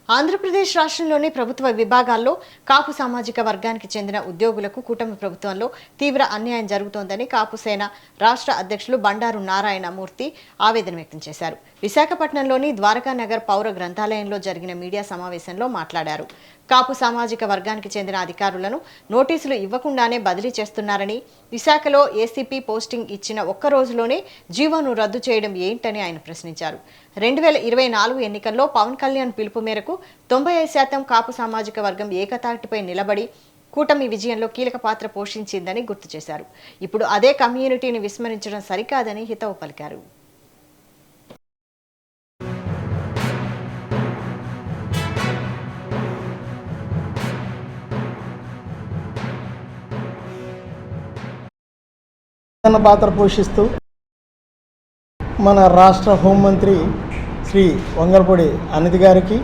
ఆంధ్రప్రదేశ్ రాష్ట్రంలోని ప్రభుత్వ విభాగాల్లో కాపు సామాజిక వర్గానికి చెందిన ఉద్యోగులకు కూటమి ప్రభుత్వంలో తీవ్ర అన్యాయం జరుగుతోందని కాపు సేన రాష్ట్ర అధ్యక్షులు బండారు నారాయణమూర్తి ఆవేదన వ్యక్తం చేశారు. విశాఖపట్నంలోని ద్వారకానగర్ పౌర గ్రంథాలయంలో జరిగిన మీడియా సమావేశంలో మాట్లాడారు. కాపు సామాజిక వర్గానికి చెందిన అధికారులను నోటీసులు ఇవ్వకుండానే బదిలీ చేస్తున్నారని, విశాఖలో ఏసీపీ పోస్టింగ్ ఇచ్చిన ఒక్క రోజులోనే జీవోను రద్దు చేయడం ఏంటని ఆయన ప్రశ్నించారు. 2024 ఎన్నికల్లో పవన్ కళ్యాణ్ పిలుపు మేరకు 95% కాపు సామాజిక వర్గం ఏకతాటిపై నిలబడి కూటమి విజయంలో కీలక పాత్ర పోషించిందని గుర్తు చేశారు. ఇప్పుడు అదే కమ్యూనిటీని విస్మరించడం సరికాదని హితవు పలికారు. పాత్ర పోషిస్తూ మన రాష్ట్ర హోంమంత్రి శ్రీ వంగలపూడి అనిత గారికి,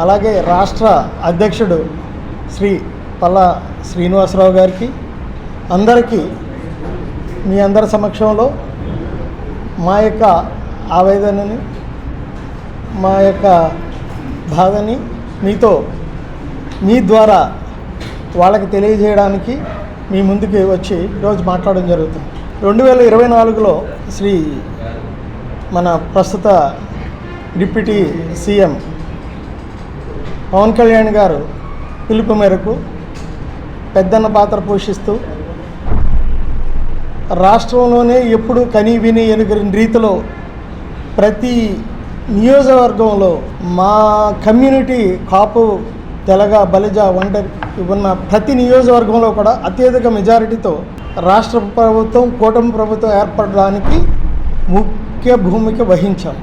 అలాగే రాష్ట్ర అధ్యక్షుడు శ్రీ పల్లా శ్రీనివాసరావు గారికి, అందరికీ మీ అందరి సమక్షంలో మా యొక్క ఆవేదనని, మా యొక్క బాధని మీతో మీ ద్వారా వాళ్ళకి తెలియజేయడానికి మీ ముందుకు వచ్చి ఈరోజు మాట్లాడడం జరుగుతుంది. 2024లో మన ప్రస్తుత డిప్యూటీ సీఎం పవన్ కళ్యాణ్ గారు పిలుపు మేరకు పెద్దన్న పాత్ర పోషిస్తూ రాష్ట్రంలోనే ఎప్పుడు కని విని ఎరుగని రీతిలో ప్రతి నియోజకవర్గంలో మా కమ్యూనిటీ కాపు, తెలగ, బలిజ, ఒంటరి ఉన్న ప్రతి నియోజకవర్గంలో కూడా అత్యధిక మెజారిటీతో రాష్ట్ర ప్రభుత్వం, కూటమి ప్రభుత్వం ఏర్పడడానికి ముఖ్య భూమిక వహించాం.